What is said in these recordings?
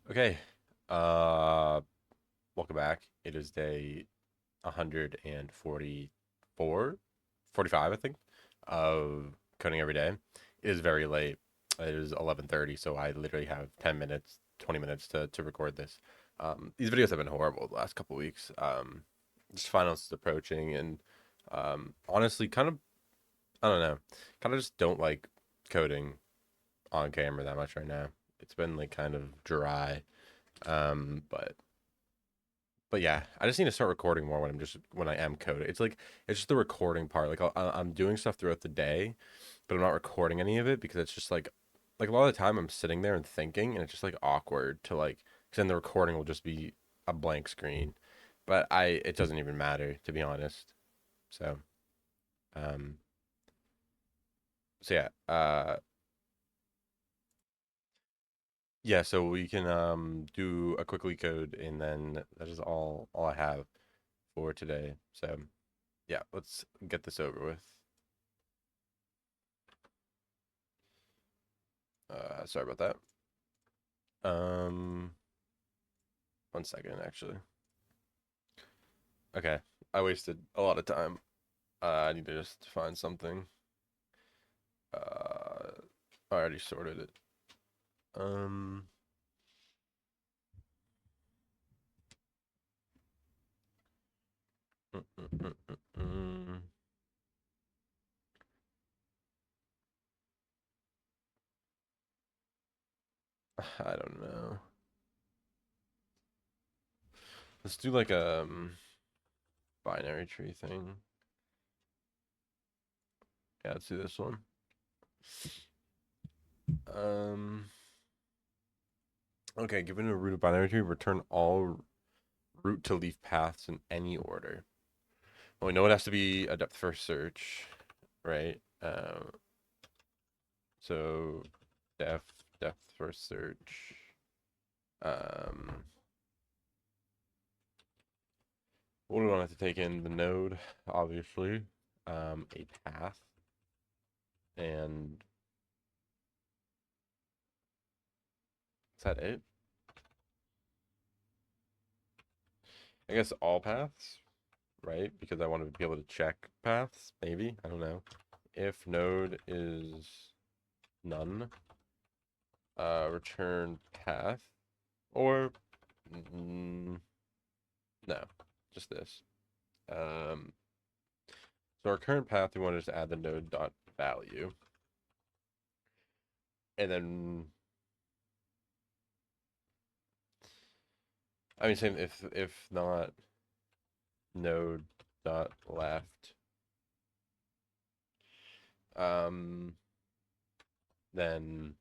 Okay. Uh, Welcome back. It is day 144, 45, I think, of coding every day. It is very late. It is 11:30, so I literally have 10 minutes, 20 minutes to record this. These videos have been horrible the last couple weeks. Just finals is approaching, and honestly, kind of, I don't know, kind of just don't like coding on camera that much right now. It's been like kind of dry. But yeah, I just need to start recording more when I am coding. It's just the recording part. I'm doing stuff throughout the day, but I'm not recording any of it because it's just like a lot of the time I'm sitting there and thinking, and it's just like awkward to like. Because then the recording will just be a blank screen, but it doesn't even matter, to be honest. So um yeah, yeah. So we can do a quick leak code, and then that is all I have for today. So yeah, let's get this over with. Sorry about that. Um, 1 second, actually. Okay, I wasted a lot of time. I need to just find something. I already sorted it. Um, mm, mm, mm, mm, mm. I don't know. Let's do like a binary tree thing. Yeah, let's do this one. Um, okay, given a root of binary tree, return all root to leaf paths in any order. Well, we know it has to be a depth first search, right? So depth first search. Um, what do we want to take in? The node, obviously. A path, and is that it? I guess all paths, right? Because I want to be able to check paths, maybe. I don't know. If node is none, return path, or mm, no, just this. Um, so our current path, we want to just add the node dot value, and then I mean, same if not node dot left, um, then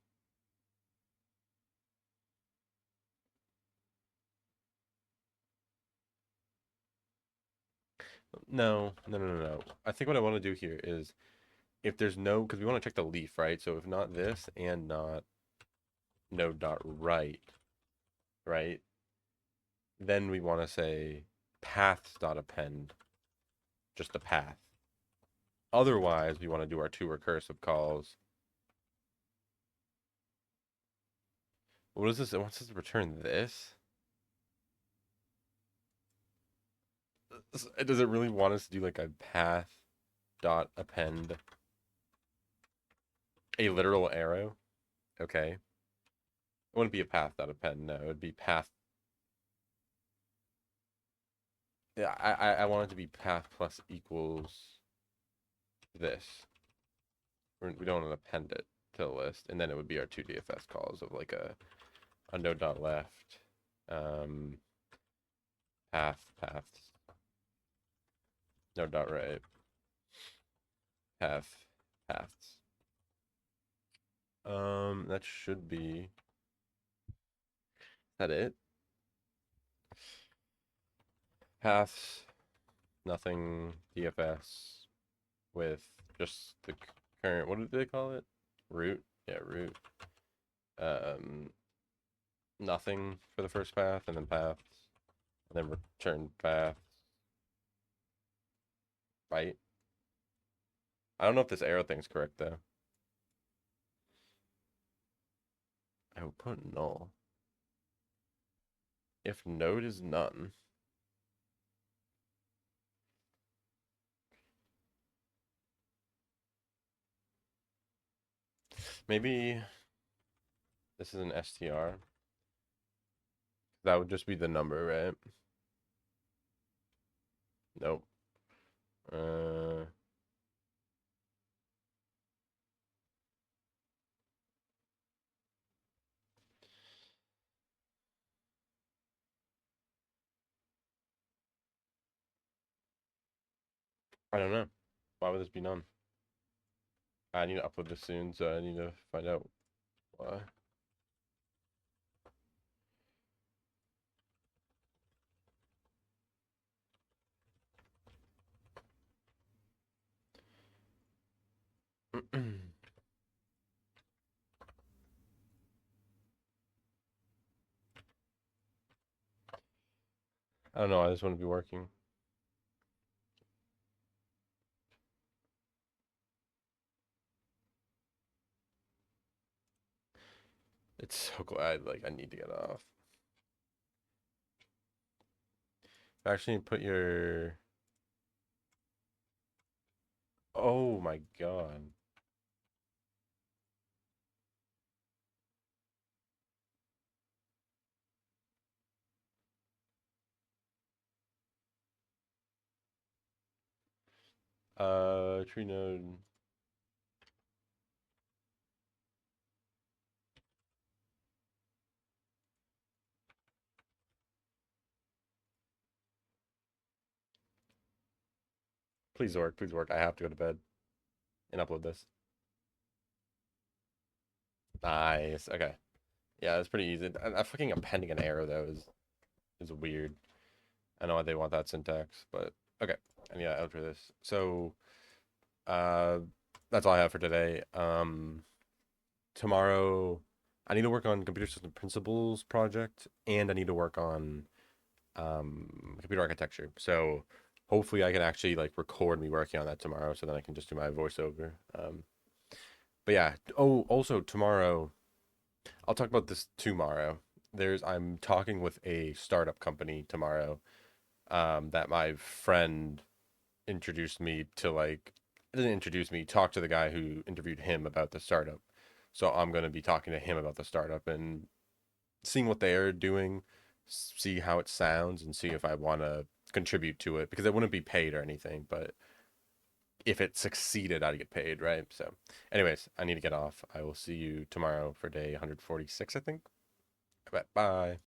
no. I think what I want to do here is if there's no, because we want to check the leaf, right? So if not this and not node dot right, then we want to say paths dot append, just the path. Otherwise, we want to do our two recursive calls. What is this? It wants us to return this. Does it really want us to do like a path dot append a literal arrow? Okay. It wouldn't be a path dot append. No, it would be path. Yeah, I want it to be path plus equals this. We don't want to append it to the list, and then it would be our two DFS calls of like a node dot left, um, paths, node dot right, paths. That should be that it. Paths, nothing DFS with just the current. What did they call it? Root. Yeah, root. Um, nothing for the first path, and then paths, and then return paths. Right. I don't know if this arrow thing's correct though. I would put null. If node is none, maybe this is an str. That would just be the number, right? Nope. Uh, I don't know. Why would this be none? I need to upload this soon, so I need to find out why. I don't know. I just want to be working. It's so glad. Like I need to get off. Actually, put your. Oh my god. Tree node. Please work. Please work. I have to go to bed and upload this. Nice. Okay. Yeah, it's pretty easy. I fucking appending an arrow though is weird. I know why they want that syntax, but okay. And yeah, after this. So uh that's all I have for today. Tomorrow I need to work on computer system principles project and I need to work on computer architecture. So hopefully I can actually like record me working on that tomorrow so then I can just do my voiceover. But yeah. Oh, also tomorrow I'll talk about this tomorrow. I'm talking with a startup company tomorrow that my friend introduced me to like didn't introduce me, talked to the guy who interviewed him about the startup. So I'm going to be talking to him about the startup and seeing what they're doing, see how it sounds and see if I want to contribute to it because it wouldn't be paid or anything, but if it succeeded, I'd get paid, right? So, anyways, I need to get off. I will see you tomorrow for day 146, I think. Bye.